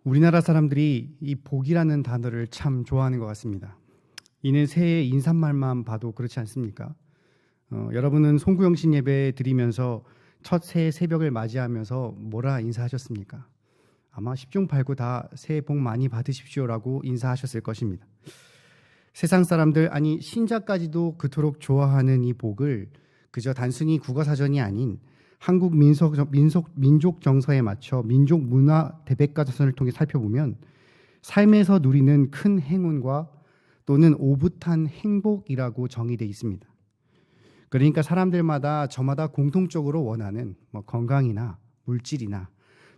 우리나라 사람들이 이 복이라는 단어를 참 좋아하는 것 같습니다. 이는 새해 인사말만 봐도 그렇지 않습니까? 여러분은 송구영신 예배 드리면서 첫 새해 새벽을 맞이하면서 뭐라 인사하셨습니까? 아마 10중 8구 다 새해 복 많이 받으십시오라고 인사하셨을 것입니다. 세상 사람들, 아니 신자까지도 그토록 좋아하는 이 복을 그저 단순히 국어사전이 아닌 한국 민족 정서에 맞춰 민족 문화 대백과사전을 통해 살펴보면 삶에서 누리는 큰 행운과 또는 오붓한 행복이라고 정의되어 있습니다. 그러니까 사람들마다 저마다 공통적으로 원하는 건강이나 물질이나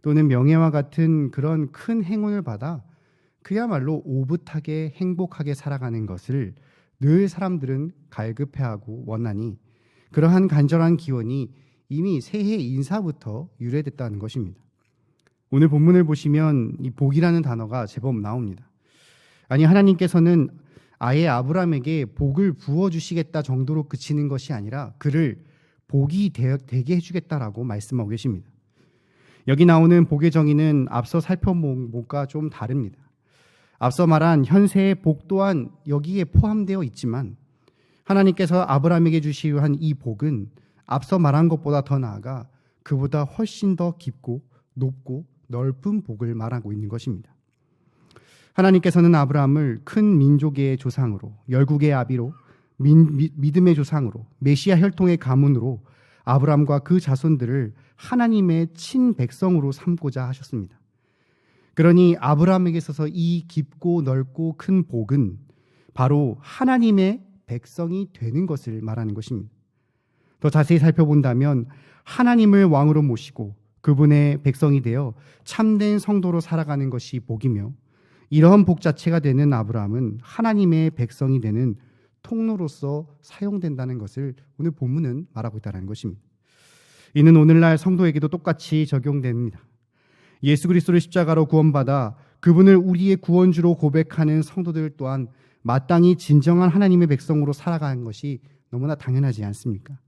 또는 명예와 같은 그런 큰 행운을 받아 그야말로 오붓하게 행복하게 살아가는 것을 늘 사람들은 갈급해하고 원하니 그러한 간절한 기원이 이미 새해 인사부터 유래됐다는 것입니다. 오늘 본문을 보시면 이 복이라는 단어가 제법 나옵니다. 아니 하나님께서는 아예 아브라함에게 복을 부어주시겠다 정도로 그치는 것이 아니라 그를 복이 되게 해주겠다라고 말씀하고 계십니다. 여기 나오는 복의 정의는 앞서 살펴본 복과 좀 다릅니다. 앞서 말한 현세의 복 또한 여기에 포함되어 있지만 하나님께서 아브라함에게 주시려 한 이 복은 앞서 말한 것보다 더 나아가 그보다 훨씬 더 깊고 높고 넓은 복을 말하고 있는 것입니다. 하나님께서는 아브라함을 큰 민족의 조상으로, 열국의 아비로, 믿음의 조상으로, 메시아 혈통의 가문으로 아브라함과 그 자손들을 하나님의 친백성으로 삼고자 하셨습니다. 그러니 아브라함에게 있어서 이 깊고 넓고 큰 복은 바로 하나님의 백성이 되는 것을 말하는 것입니다. 더 자세히 살펴본다면 하나님을 왕으로 모시고 그분의 백성이 되어 참된 성도로 살아가는 것이 복이며 이러한 복 자체가 되는 아브라함은 하나님의 백성이 되는 통로로서 사용된다는 것을 오늘 본문은 말하고 있다는 것입니다. 이는 오늘날 성도에게도 똑같이 적용됩니다. 예수 그리스도를 십자가로 구원받아 그분을 우리의 구원주로 고백하는 성도들 또한 마땅히 진정한 하나님의 백성으로 살아가는 것이 너무나 당연하지 않습니까?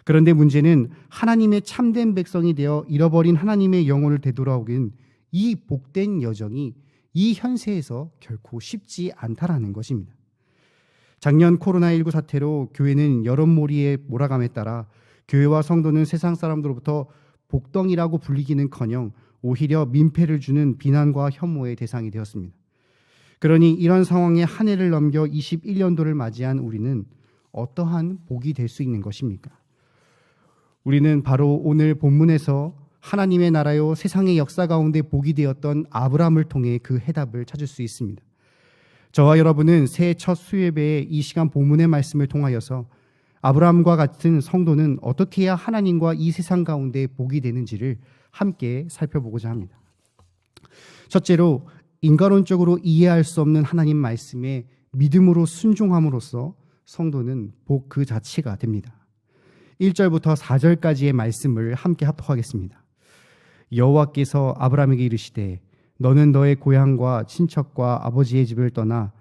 그런데 문제는 하나님의 참된 백성이 되어 잃어버린 하나님의 영혼을 되돌아오긴 이 복된 여정이 이 현세에서 결코 쉽지 않다라는 것입니다. 작년 코로나19 사태로 교회는 여론몰이에 몰아감에 따라 교회와 성도는 세상 사람들로부터 복덩이라고 불리기는커녕 오히려 민폐를 주는 비난과 혐오의 대상이 되었습니다. 그러니 이런 상황에 한 해를 넘겨 21년도를 맞이한 우리는 어떠한 복이 될 수 있는 것입니까? 우리는 바로 오늘 본문에서 하나님의 나라요 세상의 역사 가운데 복이 되었던 아브라함을 통해 그 해답을 찾을 수 있습니다. 저와 여러분은 새해 첫 수요예배의 이 시간 본문의 말씀을 통하여서 아브라함과 같은 성도는 어떻게 해야 하나님과 이 세상 가운데 복이 되는지를 함께 살펴보고자 합니다. 첫째로 인간론적으로 이해할 수 없는 하나님 말씀에 믿음으로 순종함으로써 성도는 복 그 자체가 됩니다. 1절부터 4절까지의 말씀을 함께 합독하겠습니다. 여호와께서 아브라함에게 이르시되 너는 너의 고향과 친척과 아버지의 집을 떠나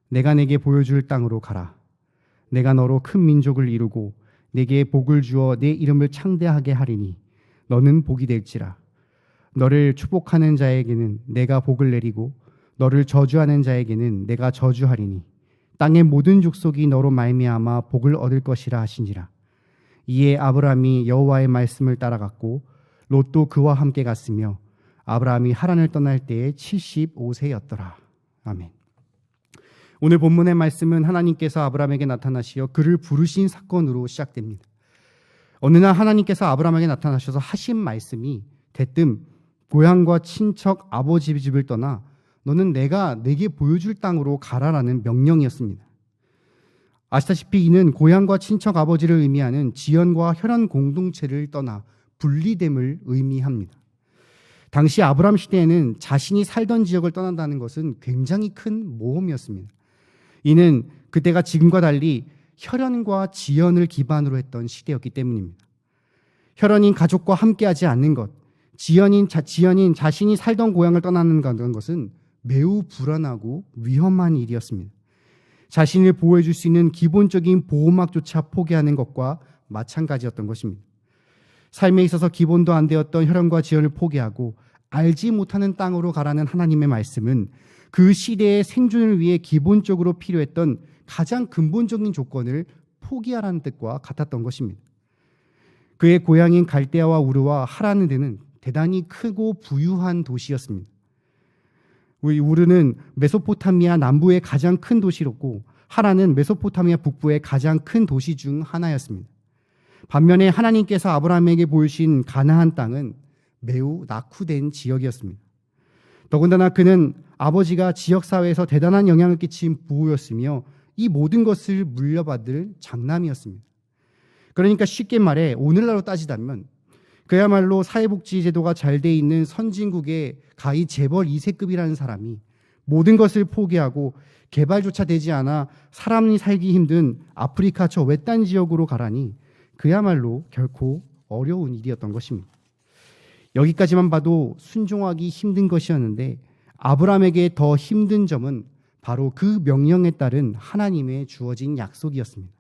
내가 내게 보여줄 땅으로 가라. 내가 너로 큰 민족을 이루고 내게 복을 주어 내 이름을 창대하게 하리니 너는 복이 될지라. 너를 축복하는 자에게는 내가 복을 내리고 너를 저주하는 자에게는 내가 저주하리니 땅의 모든 족속이 너로 말미암아 복을 얻을 것이라 하시니라. 이에 아브라함이 여호와의 말씀을 따라갔고 롯도 그와 함께 갔으며 아브라함이 하란을 떠날 때에 75세였더라. 아멘. 오늘 본문의 말씀은 하나님께서 아브라함에게 나타나시어 그를 부르신 사건으로 시작됩니다. 어느 날 하나님께서 아브라함에게 나타나셔서 하신 말씀이 대뜸 고향과 친척 아버지 집을 떠나 너는 내가 내게 보여줄 땅으로 가라라는 명령이었습니다. 아시다시피 이는 고향과 친척 아버지를 의미하는 지연과 혈연 공동체를 떠나 분리됨을 의미합니다. 당시 아브라함 시대에는 자신이 살던 지역을 떠난다는 것은 굉장히 큰 모험이었습니다. 이는 그때가 지금과 달리 혈연과 지연을 기반으로 했던 시대였기 때문입니다. 혈연인 가족과 함께하지 않는 것, 지연인 자신이 살던 고향을 떠나는 것은 매우 불안하고 위험한 일이었습니다. 자신을 보호해 줄 수 있는 기본적인 보호막조차 포기하는 것과 마찬가지였던 것입니다. 삶에 있어서 기본도 안 되었던 혈연과 지연을 포기하고 알지 못하는 땅으로 가라는 하나님의 말씀은 그 시대의 생존을 위해 기본적으로 필요했던 가장 근본적인 조건을 포기하라는 뜻과 같았던 것입니다. 그의 고향인 갈대아와 우르와 하라는 데는 대단히 크고 부유한 도시였습니다. 우르는 메소포타미아 남부의 가장 큰 도시였고 하라는 메소포타미아 북부의 가장 큰 도시 중 하나였습니다. 반면에 하나님께서 아브라함에게 보이신 가나안 땅은 매우 낙후된 지역이었습니다. 더군다나 그는 아버지가 지역사회에서 대단한 영향을 끼친 부호였으며 이 모든 것을 물려받을 장남이었습니다. 그러니까 쉽게 말해 오늘날로 따지자면 그야말로 사회복지 제도가 잘 돼 있는 선진국의 가히 재벌 2세급이라는 사람이 모든 것을 포기하고 개발조차 되지 않아 사람이 살기 힘든 아프리카 저 외딴 지역으로 가라니 그야말로 결코 어려운 일이었던 것입니다. 여기까지만 봐도 순종하기 힘든 것이었는데 아브라함에게 더 힘든 점은 바로 그 명령에 따른 하나님의 주어진 약속이었습니다.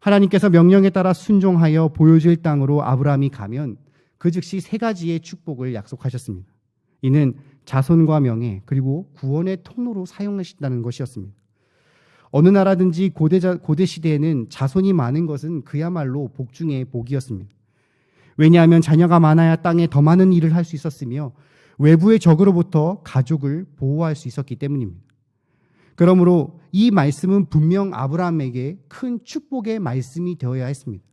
하나님께서 명령에 따라 순종하여 보여줄 땅으로 아브라함이 가면 그 즉시 세 가지의 축복을 약속하셨습니다. 이는 자손과 명예 그리고 구원의 통로로 사용하신다는 것이었습니다. 어느 나라든지 고대 시대에는 자손이 많은 것은 그야말로 복 중의 복이었습니다. 왜냐하면 자녀가 많아야 땅에 더 많은 일을 할 수 있었으며 외부의 적으로부터 가족을 보호할 수 있었기 때문입니다. 그러므로 이 말씀은 분명 아브라함에게 큰 축복의 말씀이 되어야 했습니다.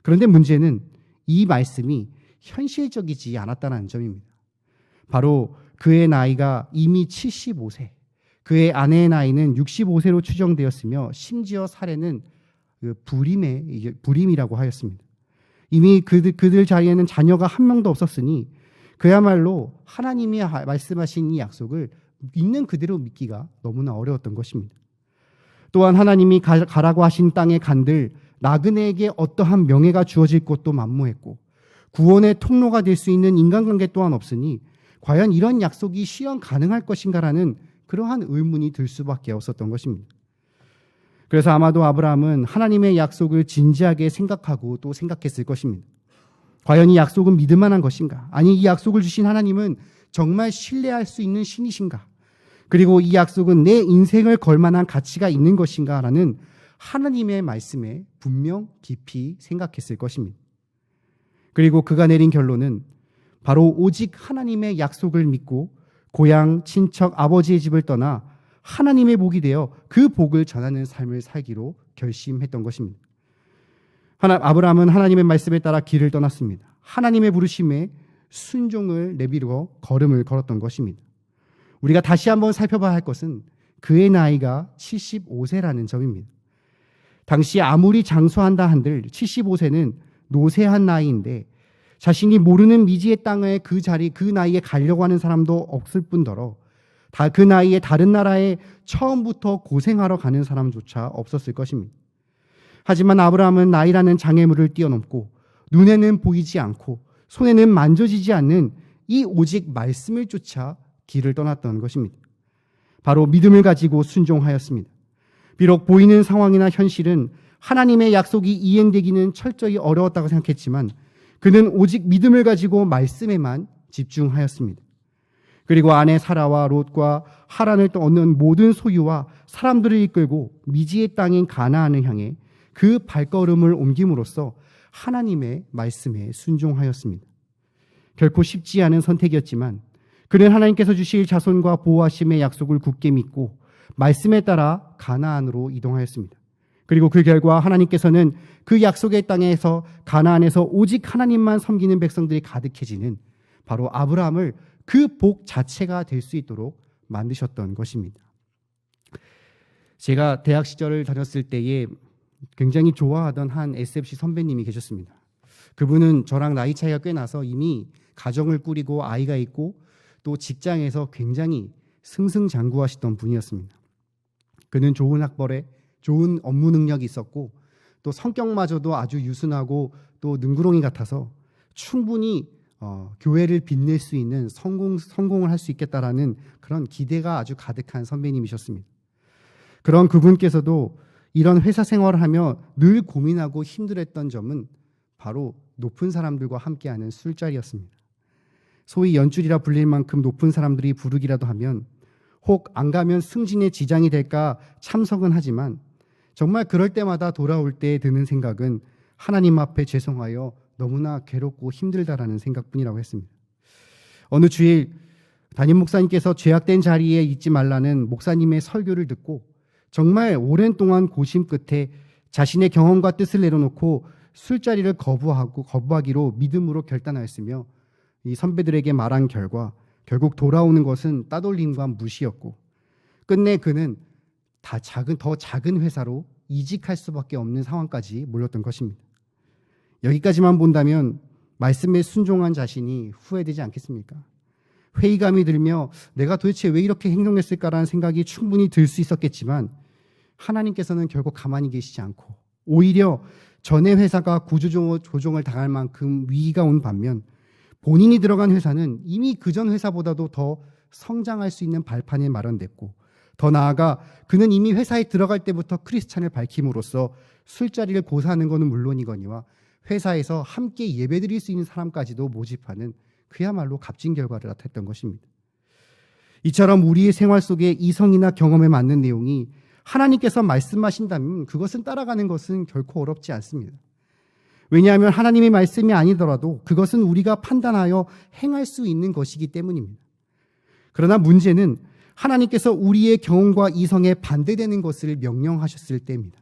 그런데 문제는 이 말씀이 현실적이지 않았다는 점입니다. 바로 그의 나이가 이미 75세, 그의 아내의 나이는 65세로 추정되었으며 심지어 사례는 불임이라고 하였습니다. 이미 그들 자리에는 자녀가 한 명도 없었으니 그야말로 하나님이 말씀하신 이 약속을 있는 그대로 믿기가 너무나 어려웠던 것입니다. 또한 하나님이 가라고 하신 땅에 간들 나그네에게 어떠한 명예가 주어질 것도 만무했고 구원의 통로가 될 수 있는 인간관계 또한 없으니 과연 이런 약속이 실현 가능할 것인가라는 그러한 의문이 들 수밖에 없었던 것입니다. 그래서 아마도 아브라함은 하나님의 약속을 진지하게 생각하고 또 생각했을 것입니다. 과연 이 약속은 믿을 만한 것인가? 아니 이 약속을 주신 하나님은 정말 신뢰할 수 있는 신이신가? 그리고 이 약속은 내 인생을 걸 만한 가치가 있는 것인가? 라는 하나님의 말씀에 분명 깊이 생각했을 것입니다. 그리고 그가 내린 결론은 바로 오직 하나님의 약속을 믿고 고향, 친척, 아버지의 집을 떠나 하나님의 복이 되어 그 복을 전하는 삶을 살기로 결심했던 것입니다. 아브라함은 하나님의 말씀에 따라 길을 떠났습니다. 하나님의 부르심에 순종을 내비려 걸음을 걸었던 것입니다. 우리가 다시 한번 살펴봐야 할 것은 그의 나이가 75세라는 점입니다. 당시 아무리 장수한다 한들 75세는 노쇠한 나이인데 자신이 모르는 미지의 땅에 그 나이에 가려고 하는 사람도 없을 뿐더러 그 나이에 다른 나라에 처음부터 고생하러 가는 사람조차 없었을 것입니다. 하지만 아브라함은 나이라는 장애물을 뛰어넘고 눈에는 보이지 않고 손에는 만져지지 않는 이 오직 말씀을 쫓아 길을 떠났던 것입니다. 바로 믿음을 가지고 순종하였습니다. 비록 보이는 상황이나 현실은 하나님의 약속이 이행되기는 철저히 어려웠다고 생각했지만 그는 오직 믿음을 가지고 말씀에만 집중하였습니다. 그리고 아내 사라와 롯과 하란을 얻는 모든 소유와 사람들을 이끌고 미지의 땅인 가나안을 향해 그 발걸음을 옮김으로써 하나님의 말씀에 순종하였습니다. 결코 쉽지 않은 선택이었지만 그는 하나님께서 주실 자손과 보호하심의 약속을 굳게 믿고 말씀에 따라 가나안으로 이동하였습니다. 그리고 그 결과 하나님께서는 그 약속의 땅에서 가나안에서 오직 하나님만 섬기는 백성들이 가득해지는 바로 아브라함을 그 복 자체가 될 수 있도록 만드셨던 것입니다. 제가 대학 시절을 다녔을 때에 굉장히 좋아하던 한 SFC 선배님이 계셨습니다. 그분은 저랑 나이 차이가 꽤 나서 이미 가정을 꾸리고 아이가 있고 또 직장에서 굉장히 승승장구하시던 분이었습니다. 그는 좋은 학벌에 좋은 업무 능력이 있었고 또 성격마저도 아주 유순하고 또 능구렁이 같아서 충분히 교회를 빛낼 수 있는 성공을 할 수 있겠다라는 그런 기대가 아주 가득한 선배님이셨습니다. 그런 그분께서도 이런 회사 생활을 하며 늘 고민하고 힘들었던 점은 바로 높은 사람들과 함께하는 술자리였습니다. 그래서 그분께서는 늘 고민하고 힘들었던 점은 바로 높은 사람들과 함께하는 술자리였습니다. 그래서 그분께서는 늘 고민하고 힘들었던 점은 바로 높은 사람들과 함께하는 술자리였습니다. 그래서 그분께서는 늘 고민하고 힘들었던 점은 바로 높은 사람들과 함께하는 술자리였습니다. 소위 연줄이라 불릴 만큼 높은 사람들이 부르기라도 하면 혹 안 가면 승진에 지장이 될까 참석은 하지만 정말 그럴 때마다 돌아올 때 드는 생각은 하나님 앞에 죄송하여 너무나 괴롭고 힘들다라는 생각뿐이라고 했습니다. 어느 주일 담임 목사님께서 죄악된 자리에 있지 말라는 목사님의 설교를 듣고 정말 오랜 동안 고심 끝에 자신의 경험과 뜻을 내려놓고 술자리를 거부하기로 믿음으로 결단하였으며 이 선배들에게 말한 결과 결국 돌아오는 것은 따돌림과 무시였고 끝내 그는 더 작은 회사로 이직할 수밖에 없는 상황까지 몰렸던 것입니다. 여기까지만 본다면 말씀에 순종한 자신이 후회되지 않겠습니까? 회의감이 들며 내가 도대체 왜 이렇게 행동했을까라는 생각이 충분히 들 수 있었겠지만 하나님께서는 결국 가만히 계시지 않고 오히려 전에 회사가 구조조정을 당할 만큼 위기가 온 반면 본인이 들어간 회사는 이미 그전 회사보다도 더 성장할 수 있는 발판이 마련됐고 더 나아가 그는 이미 회사에 들어갈 때부터 크리스찬을 밝힘으로써 술자리를 고사하는 것은 물론이거니와 회사에서 함께 예배드릴 수 있는 사람까지도 모집하는 그야말로 값진 결과를 나타냈던 것입니다. 이처럼 우리의 생활 속에 이성이나 경험에 맞는 내용이 하나님께서 말씀하신다면 그것은 따라가는 것은 결코 어렵지 않습니다. 왜냐하면 하나님의 말씀이 아니더라도 그것은 우리가 판단하여 행할 수 있는 것이기 때문입니다. 그러나 문제는 하나님께서 우리의 경험과 이성에 반대되는 것을 명령하셨을 때입니다.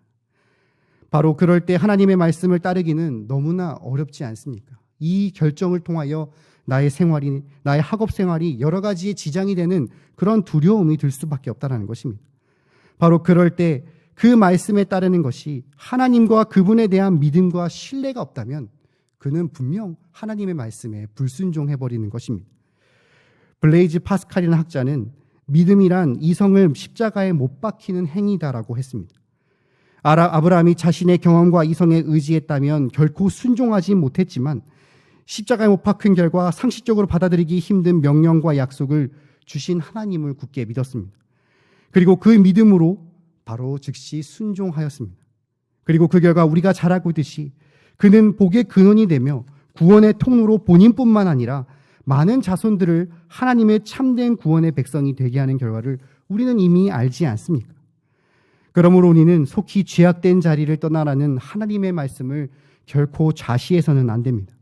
바로 그럴 때 하나님의 말씀을 따르기는 너무나 어렵지 않습니까? 이 결정을 통하여 나의 학업 생활이 여러 가지의 지장이 되는 그런 두려움이 들 수밖에 없다는 것입니다. 바로 그럴 때 그 말씀에 따르는 것이 하나님과 그분에 대한 믿음과 신뢰가 없다면 그는 분명 하나님의 말씀에 불순종해버리는 것입니다. 블레이즈 파스칼이라는 학자는 믿음이란 이성을 십자가에 못 박히는 행위다라고 했습니다. 아브라함이 자신의 경험과 이성에 의지했다면 결코 순종하지 못했지만 십자가에 못 박힌 결과 상식적으로 받아들이기 힘든 명령과 약속을 주신 하나님을 굳게 믿었습니다. 그리고 그 믿음으로 바로 즉시 순종하였습니다. 그리고 그 결과 우리가 잘 알고 있듯이 그는 복의 근원이 되며 구원의 통로로 본인뿐만 아니라 많은 자손들을 하나님의 참된 구원의 백성이 되게 하는 결과를 우리는 이미 알지 않습니까? 그러므로 우리는 속히 죄악된 자리를 떠나라는 하나님의 말씀을 결코 좌시해서는 안 됩니다.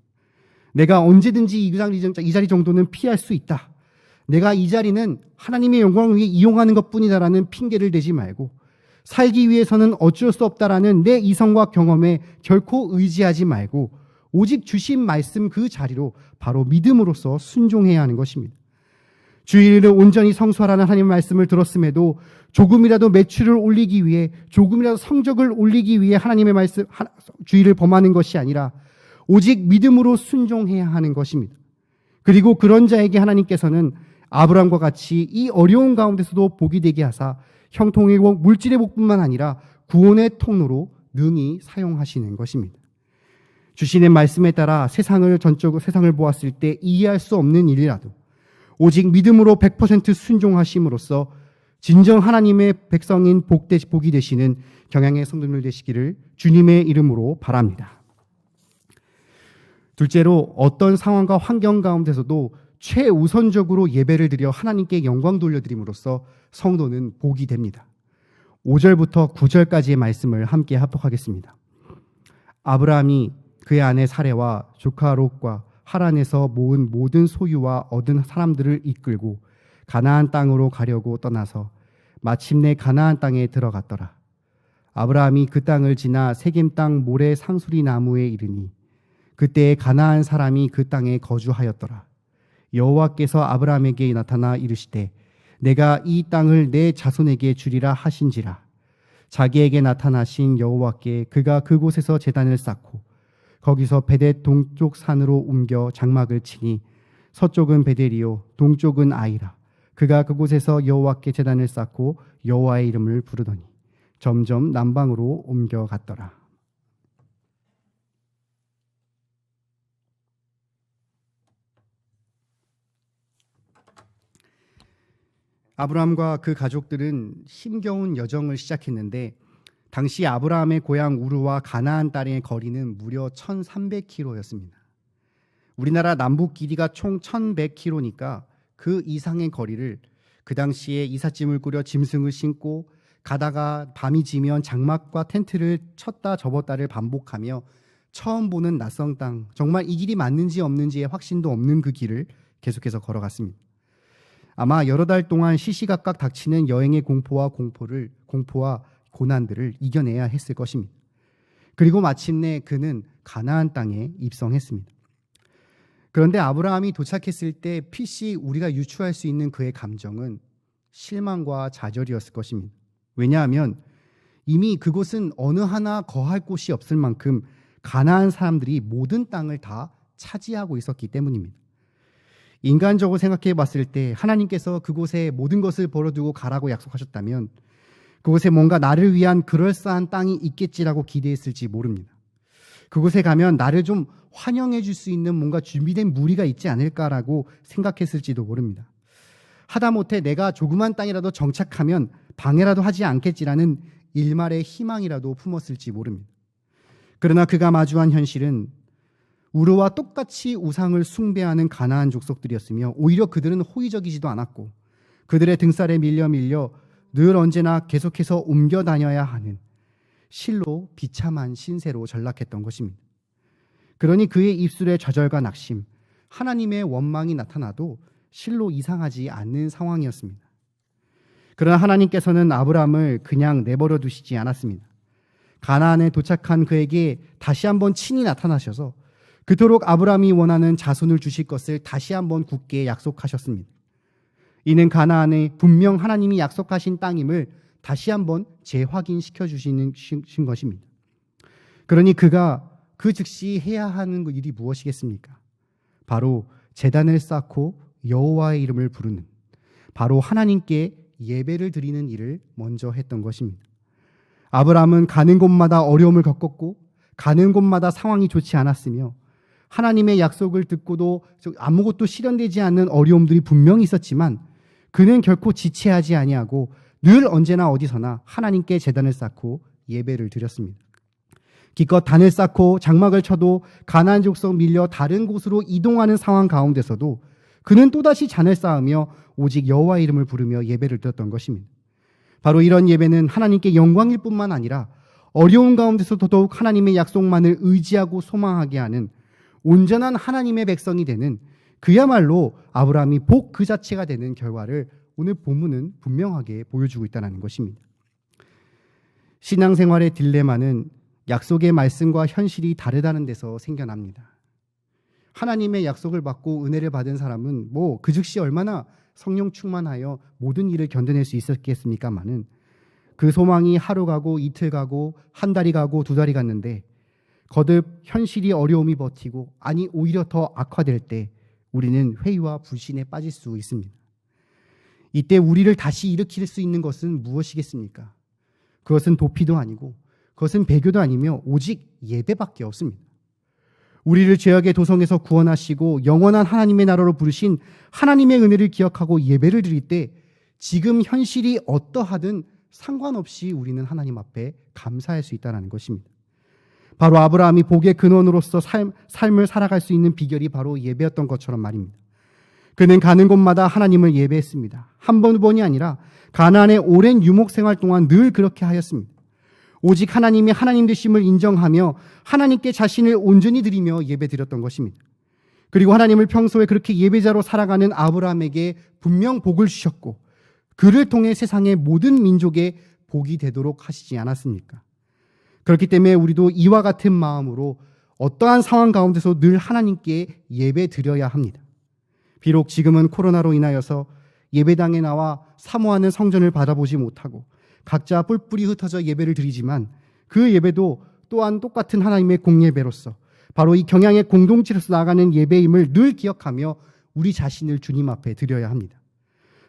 내가 언제든지 이 자리 정도는 피할 수 있다. 내가 이 자리는 하나님의 영광을 위해 이용하는 것뿐이다라는 핑계를 대지 말고 살기 위해서는 어쩔 수 없다라는 내 이성과 경험에 결코 의지하지 말고 오직 주신 말씀 그 자리로 바로 믿음으로써 순종해야 하는 것입니다. 주일을 온전히 성수하라는 하나님의 말씀을 들었음에도 조금이라도 매출을 올리기 위해 조금이라도 성적을 올리기 위해 하나님의 말씀 주일을 범하는 것이 아니라 오직 믿음으로 순종해야 하는 것입니다. 그리고 그런 자에게 하나님께서는 아브라함과 같이 이 어려운 가운데서도 복이 되게 하사 형통의 복, 물질의 복뿐만 아니라 구원의 통로로 능히 사용하시는 것입니다. 주시는 말씀에 따라 세상을 보았을 때 이해할 수 없는 일이라도 오직 믿음으로 100% 순종하심으로써 진정 하나님의 백성인 복이 되시는 경향의 성도들 되시기를 주님의 이름으로 바랍니다. 둘째로 어떤 상황과 환경 가운데서도 최우선적으로 예배를 드려 하나님께 영광 돌려드림으로써 성도는 복이 됩니다. 5절부터 9절까지의 말씀을 함께 합독하겠습니다. 아브라함이 그의 아내 사레와 조카 롯과 하란에서 모은 모든 소유와 얻은 사람들을 이끌고 가나안 땅으로 가려고 떠나서 마침내 가나안 땅에 들어갔더라. 아브라함이 그 땅을 지나 세겜 땅 모래 상수리 나무에 이르니 그때에 가나안 사람이 그 땅에 거주하였더라. 여호와께서 아브라함에게 나타나 이르시되 내가 이 땅을 내 자손에게 주리라 하신지라. 자기에게 나타나신 여호와께 그가 그곳에서 제단을 쌓고 거기서 베델 동쪽 산으로 옮겨 장막을 치니 서쪽은 베델이요 동쪽은 아이라. 그가 그곳에서 여호와께 제단을 쌓고 여호와의 이름을 부르더니 점점 남방으로 옮겨갔더라. 아브라함과 그 가족들은 힘겨운 여정을 시작했는데 당시 아브라함의 고향 우르와 가나안 땅의 거리는 무려 1300km였습니다. 우리나라 남북 길이가 총 1100km니까 그 이상의 거리를 그 당시에 이삿짐을 꾸려 짐승을 신고 가다가 밤이 지면 장막과 텐트를 쳤다 접었다를 반복하며 처음 보는 낯선 땅, 정말 이 길이 맞는지 없는지의 확신도 없는 그 길을 계속해서 걸어갔습니다. 아마 여러 달 동안 시시각각 닥치는 여행의 공포와 고난들을 이겨내야 했을 것입니다. 그리고 마침내 그는 가나안 땅에 입성했습니다. 그런데 아브라함이 도착했을 때 필시 우리가 유추할 수 있는 그의 감정은 실망과 좌절이었을 것입니다. 왜냐하면 이미 그곳은 어느 하나 거할 곳이 없을 만큼 가나안 사람들이 모든 땅을 다 차지하고 있었기 때문입니다. 인간적으로 생각해 봤을 때 하나님께서 그곳에 모든 것을 버려두고 가라고 약속하셨다면 그곳에 뭔가 나를 위한 그럴싸한 땅이 있겠지라고 기대했을지 모릅니다. 그곳에 가면 나를 좀 환영해 줄 수 있는 뭔가 준비된 무리가 있지 않을까라고 생각했을지도 모릅니다. 하다못해 내가 조그만 땅이라도 정착하면 방해라도 하지 않겠지라는 일말의 희망이라도 품었을지 모릅니다. 그러나 그가 마주한 현실은 우르와 똑같이 우상을 숭배하는 가나안 족속들이었으며 오히려 그들은 호의적이지도 않았고 그들의 등살에 밀려 늘 언제나 계속해서 옮겨 다녀야 하는 실로 비참한 신세로 전락했던 것입니다. 그러니 그의 입술에 좌절과 낙심, 하나님의 원망이 나타나도 실로 이상하지 않는 상황이었습니다. 그러나 하나님께서는 아브라함을 그냥 내버려 두시지 않았습니다. 가나안에 도착한 그에게 다시 한번 친히 나타나셔서 그토록 아브라함이 원하는 자손을 주실 것을 다시 한번 굳게 약속하셨습니다. 이는 가나안에 분명 하나님이 약속하신 땅임을 다시 한번 재확인시켜 주시는 것입니다. 그러니 그가 그 즉시 해야 하는 일이 무엇이겠습니까? 바로 제단을 쌓고 여호와의 이름을 부르는, 바로 하나님께 예배를 드리는 일을 먼저 했던 것입니다. 아브라함은 가는 곳마다 어려움을 겪었고 가는 곳마다 상황이 좋지 않았으며 하나님의 약속을 듣고도 아무것도 실현되지 않는 어려움들이 분명히 있었지만 그는 결코 지체하지 아니하고 늘 언제나 어디서나 하나님께 제단을 쌓고 예배를 드렸습니다. 기껏 단을 쌓고 장막을 쳐도 가나안 족속 밀려 다른 곳으로 이동하는 상황 가운데서도 그는 또다시 잔을 쌓으며 오직 여호와의 이름을 부르며 예배를 드렸던 것입니다. 바로 이런 예배는 하나님께 영광일 뿐만 아니라 어려운 가운데서 더더욱 하나님의 약속만을 의지하고 소망하게 하는 온전한 하나님의 백성이 되는, 그야말로 아브라함이 복 그 자체가 되는 결과를 오늘 본문은 분명하게 보여주고 있다는 것입니다. 신앙생활의 딜레마는 약속의 말씀과 현실이 다르다는 데서 생겨납니다. 하나님의 약속을 받고 은혜를 받은 사람은 그 즉시 얼마나 성령 충만하여 모든 일을 견뎌낼 수 있었겠습니까마는 그 소망이 하루 가고 이틀 가고 한 달이 가고 두 달이 갔는데 거듭 현실이 어려움이 버티고 아니 오히려 더 악화될 때 우리는 회의와 불신에 빠질 수 있습니다. 이때 우리를 다시 일으킬 수 있는 것은 무엇이겠습니까? 그것은 도피도 아니고 그것은 배교도 아니며 오직 예배밖에 없습니다. 우리를 죄악의 도성에서 구원하시고 영원한 하나님의 나라로 부르신 하나님의 은혜를 기억하고 예배를 드릴 때 지금 현실이 어떠하든 상관없이 우리는 하나님 앞에 감사할 수 있다는 것입니다. 바로 아브라함이 복의 근원으로서 삶을 살아갈 수 있는 비결이 바로 예배였던 것처럼 말입니다. 그는 가는 곳마다 하나님을 예배했습니다. 한 번, 두 번이 아니라 가나안의 오랜 유목 생활 동안 늘 그렇게 하였습니다. 오직 하나님이 하나님 되심을 인정하며 하나님께 자신을 온전히 드리며 예배드렸던 것입니다. 그리고 하나님을 평소에 그렇게 예배자로 살아가는 아브라함에게 분명 복을 주셨고 그를 통해 세상의 모든 민족에 복이 되도록 하시지 않았습니까? 그렇기 때문에 우리도 이와 같은 마음으로 어떠한 상황 가운데서 늘 하나님께 예배드려야 합니다. 비록 지금은 코로나로 인하여서 예배당에 나와 사모하는 성전을 받아보지 못하고 각자 뿔뿔이 흩어져 예배를 드리지만 그 예배도 또한 똑같은 하나님의 공예배로서 바로 이 경향의 공동체로서 나아가는 예배임을 늘 기억하며 우리 자신을 주님 앞에 드려야 합니다.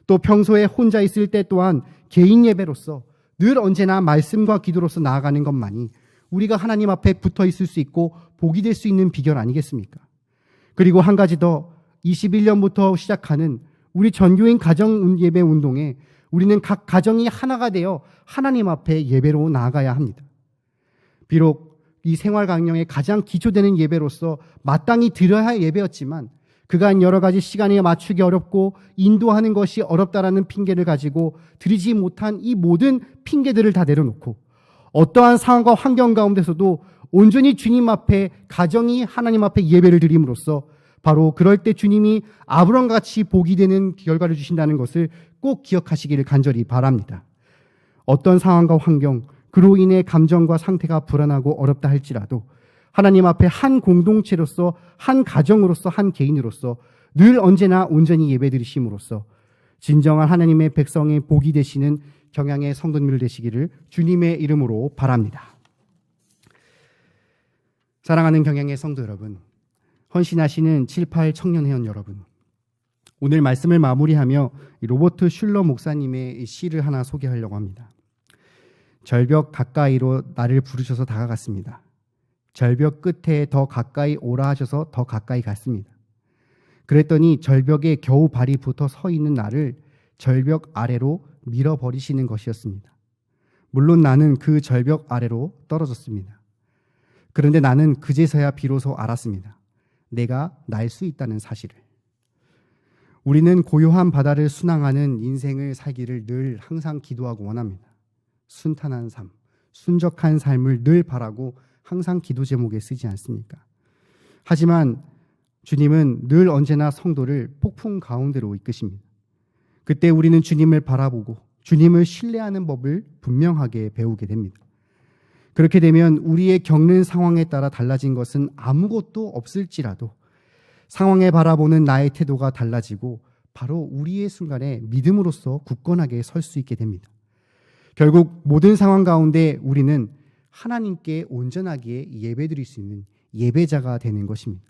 또 평소에 혼자 있을 때 또한 개인 예배로서 늘 언제나 말씀과 기도로서 나아가는 것만이 우리가 하나님 앞에 붙어 있을 수 있고 복이 될 수 있는 비결 아니겠습니까? 그리고 한 가지 더, 21년부터 시작하는 우리 전교인 가정 예배 운동에 우리는 각 가정이 하나가 되어 하나님 앞에 예배로 나아가야 합니다. 비록 이 생활 강령의 가장 기초되는 예배로서 마땅히 드려야 할 예배였지만 그간 여러 가지 시간에 맞추기 어렵고 인도하는 것이 어렵다라는 핑계를 가지고 드리지 못한 이 모든 핑계들을 다 내려놓고 어떠한 상황과 환경 가운데서도 온전히 주님 앞에 가정이 하나님 앞에 예배를 드림으로써 바로 그럴 때 주님이 아브라함과 같이 복이 되는 결과를 주신다는 것을 꼭 기억하시기를 간절히 바랍니다. 어떤 상황과 환경, 그로 인해 감정과 상태가 불안하고 어렵다 할지라도 하나님 앞에 한 공동체로서, 한 가정으로서, 한 개인으로서 늘 언제나 온전히 예배드리심으로써 진정한 하나님의 백성의 복이 되시는 경양의 성도님들 되시기를 주님의 이름으로 바랍니다. 사랑하는 경양의 성도 여러분, 헌신하시는 7-8 청년회원 여러분, 오늘 말씀을 마무리하며 로버트 슐러 목사님의 시를 하나 소개하려고 합니다. 절벽 가까이로 나를 부르셔서 다가갔습니다. 절벽 끝에 더 가까이 오라 하셔서 더 가까이 갔습니다. 그랬더니 절벽에 겨우 발이 붙어 서 있는 나를 절벽 아래로 밀어버리시는 것이었습니다. 물론 나는 그 절벽 아래로 떨어졌습니다. 그런데 나는 그제서야 비로소 알았습니다. 내가 날 수 있다는 사실을. 우리는 고요한 바다를 순항하는 인생을 살기를 늘 항상 기도하고 원합니다. 순탄한 삶, 순적한 삶을 늘 바라고 항상 기도 제목에 쓰지 않습니까? 하지만 주님은 늘 언제나 성도를 폭풍 가운데로 이끄십니다. 그때 우리는 주님을 바라보고 주님을 신뢰하는 법을 분명하게 배우게 됩니다. 그렇게 되면 우리의 겪는 상황에 따라 달라진 것은 아무것도 없을지라도 상황에 바라보는 나의 태도가 달라지고 바로 우리의 순간에 믿음으로써 굳건하게 설 수 있게 됩니다. 결국 모든 상황 가운데 우리는 하나님께 온전하게 예배드릴 수 있는 예배자가 되는 것입니다.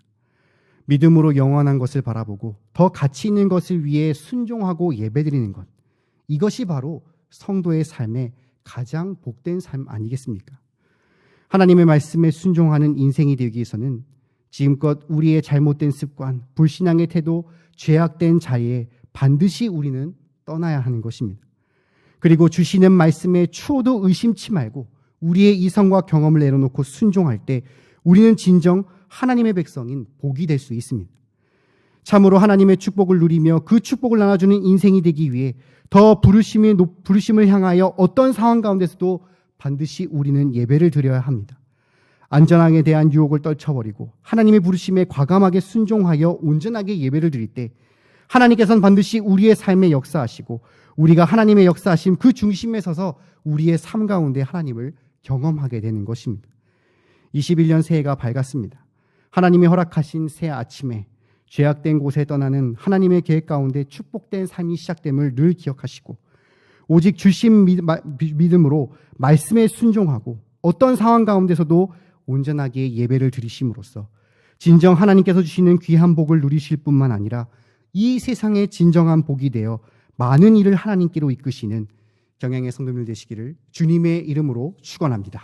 믿음으로 영원한 것을 바라보고 더 가치 있는 것을 위해 순종하고 예배드리는 것, 이것이 바로 성도의 삶의 가장 복된 삶 아니겠습니까? 하나님의 말씀에 순종하는 인생이 되기 위해서는 지금껏 우리의 잘못된 습관, 불신앙의 태도, 죄악된 자리에 반드시 우리는 떠나야 하는 것입니다. 그리고 주시는 말씀에 추호도 의심치 말고 우리의 이성과 경험을 내려놓고 순종할 때 우리는 진정 하나님의 백성인 복이 될 수 있습니다. 참으로 하나님의 축복을 누리며 그 축복을 나눠주는 인생이 되기 위해 더 부르심을 향하여 어떤 상황 가운데서도 반드시 우리는 예배를 드려야 합니다. 안전함에 대한 유혹을 떨쳐버리고 하나님의 부르심에 과감하게 순종하여 온전하게 예배를 드릴 때 하나님께서는 반드시 우리의 삶에 역사하시고 우리가 하나님의 역사하심 그 중심에 서서 우리의 삶 가운데 하나님을 경험하게 되는 것입니다. 21년 새해가 밝았습니다. 하나님이 허락하신 새 아침에 죄악된 곳에 떠나는 하나님의 계획 가운데 축복된 삶이 시작됨을 늘 기억하시고 오직 주신 믿음으로 말씀에 순종하고 어떤 상황 가운데서도 온전하게 예배를 드리심으로써 진정 하나님께서 주시는 귀한 복을 누리실 뿐만 아니라 이 세상의 진정한 복이 되어 많은 일을 하나님께로 이끄시는 경양의 성도들 되시기를 주님의 이름으로 축원합니다.